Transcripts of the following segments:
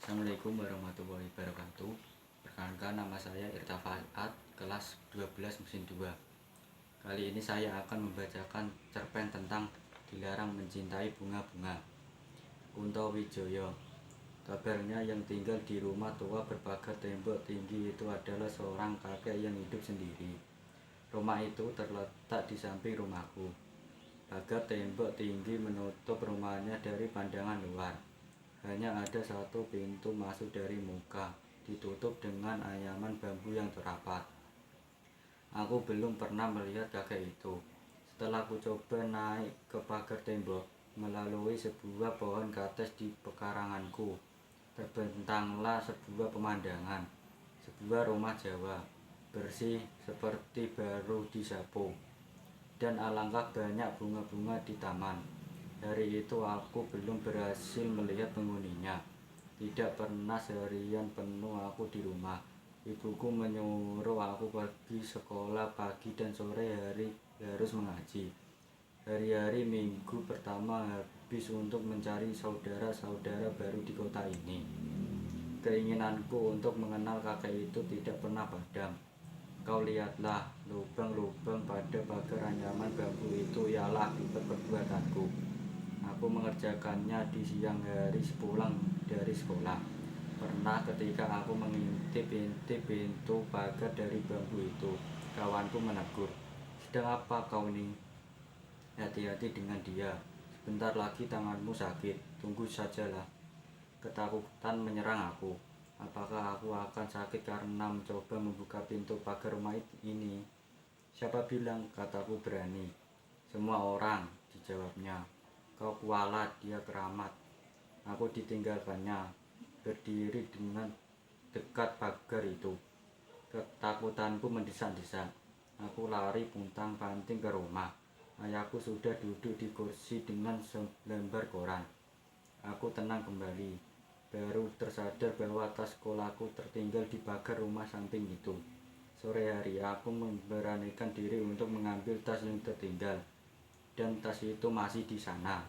Assalamualaikum warahmatullahi wabarakatuh. Perkenalkan, nama saya Irtafaat, kelas 12 mesin 2. Kali ini saya akan membacakan cerpen tentang Dilarang Mencintai Bunga-Bunga. Kunto Wijoyo. Kabarnya yang tinggal di rumah tua berpagar tembok tinggi itu adalah seorang kakek yang hidup sendiri. Rumah itu terletak di samping rumahku. Pagar tembok tinggi menutup rumahnya dari pandangan luar. Hanya ada satu pintu masuk dari muka, ditutup dengan anyaman bambu yang rapat. Aku belum pernah melihat kakek itu. Setelah aku coba naik ke pagar tembok, melalui sebuah pohon kates di pekaranganku, terbentanglah sebuah pemandangan. Sebuah rumah Jawa, bersih seperti baru disapu, dan alangkah banyak bunga-bunga di taman. Hari itu aku belum berhasil melihat penghuninya. Tidak pernah seharian penuh aku di rumah. Ibuku menyuruh aku pergi sekolah pagi dan sore hari harus mengaji. Hari-hari minggu pertama habis untuk mencari saudara-saudara baru di kota ini. Keinginanku untuk mengenal kakek itu tidak pernah padam. Kau lihatlah, lubang-lubang pada pagar anyaman bambu itu ialah akibat perbuatanku. Aku mengerjakannya di siang hari sepulang dari sekolah. Pernah ketika aku mengintip-intip pintu pagar dari bambu itu, kawanku menegur, "Sedang apa kau ini? Hati-hati dengan dia. Sebentar lagi tanganmu sakit. Tunggu sajalah." Ketakutan menyerang aku. Apakah aku akan sakit karena mencoba membuka pintu pagar rumah ini? "Siapa bilang?" kataku berani. "Semua orang," dijawabnya. "Kau kualat, dia keramat." Aku ditinggalkannya, berdiri dengan dekat pagar itu. Ketakutanku mendesak-desak. Aku lari puntang-panting ke rumah. Ayahku sudah duduk di kursi dengan selembar koran. Aku tenang kembali. Baru tersadar bahwa tas sekolahku tertinggal di pagar rumah samping itu. Sore hari aku memberanikan diri untuk mengambil tas yang tertinggal. Dan tas itu masih di sana.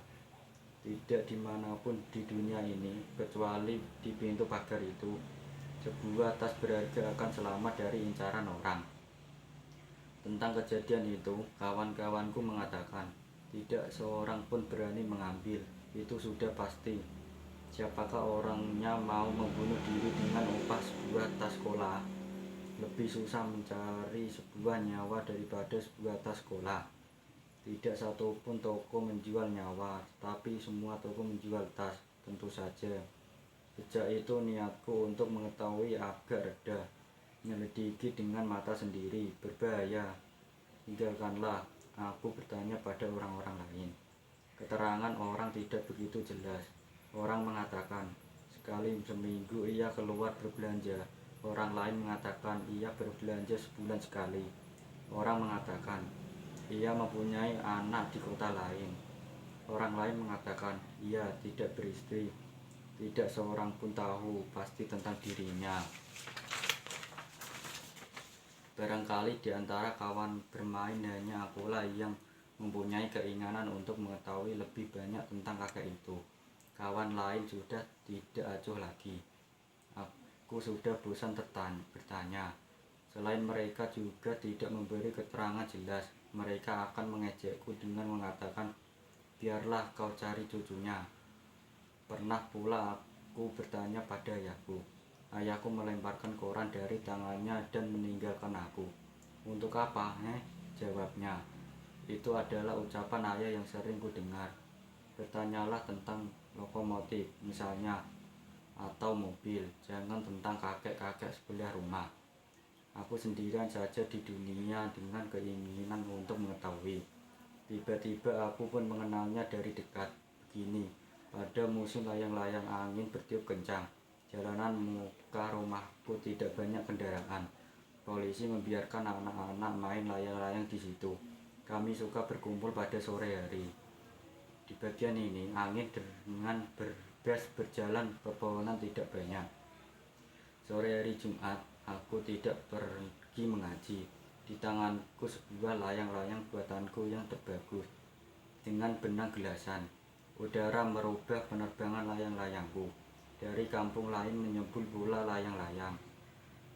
Tidak dimanapun di dunia ini, kecuali di pintu pagar itu, sebuah tas berharga akan selamat dari incaran orang. Tentang kejadian itu, kawan-kawanku mengatakan, tidak seorang pun berani mengambil. Itu sudah pasti. Siapakah orangnya mau membunuh diri dengan upah sebuah tas sekolah? Lebih susah mencari sebuah nyawa daripada sebuah tas sekolah. Tidak satupun toko menjual nyawa, tapi semua toko menjual tas, tentu saja. Sejak itu niatku untuk mengetahui agak reda. Menyelidiki dengan mata sendiri, berbahaya. Tinggalkanlah aku bertanya pada orang-orang lain. Keterangan orang tidak begitu jelas. Orang mengatakan, sekali seminggu ia keluar berbelanja. Orang lain mengatakan ia berbelanja sebulan sekali. Orang mengatakan ia mempunyai anak di kota lain. Orang lain mengatakan ia tidak beristri. Tidak seorang pun tahu pasti tentang dirinya. Barangkali di antara kawan bermain hanya akulah yang mempunyai keinginan untuk mengetahui lebih banyak tentang kakek itu. Kawan lain sudah tidak acuh lagi. Aku sudah bosan bertanya. Selain mereka juga tidak memberi keterangan jelas. Mereka akan mengejekku dengan mengatakan, "Biarlah kau cari cucunya." Pernah pula aku bertanya pada ayahku. Ayahku melemparkan koran dari tangannya dan meninggalkan aku. "Untuk apa?" Jawabnya. Itu adalah ucapan ayah yang sering ku dengar. "Bertanyalah tentang lokomotif misalnya, atau mobil, jangan tentang kakek-kakek sebelah rumah." Aku sendirian saja di dunia dengan keinginan untuk mengetahui. Tiba-tiba aku pun mengenalnya dari dekat. Begini, pada musim layang-layang angin bertiup kencang, jalanan muka rumahku tidak banyak kendaraan. Polisi membiarkan anak-anak main layang-layang di situ. Kami suka berkumpul pada sore hari. Di bagian ini, angin dengan berbes berjalan, pepohonan tidak banyak. Sore hari Jumat, aku tidak pergi mengaji. Di tanganku sebuah layang-layang buatanku yang terbagus, dengan benang gelasan. Udara merubah penerbangan layang-layangku. Dari kampung lain menyebul pula layang-layang.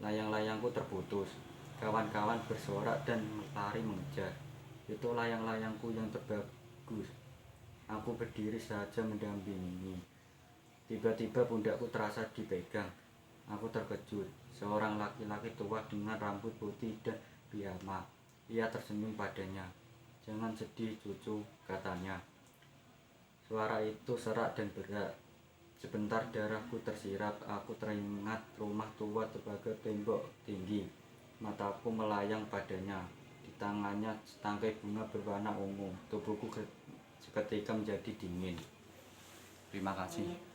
Layang-layangku terputus. Kawan-kawan bersorak dan lari mengejar. Itu layang-layangku yang terbagus. Aku berdiri saja mendampingi. Tiba-tiba pundakku terasa dipegang. Aku terkejut. Seorang laki-laki tua dengan rambut putih dan piyama. Ia tersenyum padanya. "Jangan sedih, cucu," katanya. Suara itu serak dan berat. Sebentar darahku tersirap. Aku teringat rumah tua sebagai tembok tinggi. Mataku melayang padanya. Di tangannya setangkai bunga berwarna ungu. Tubuhku seketika menjadi dingin. Terima kasih.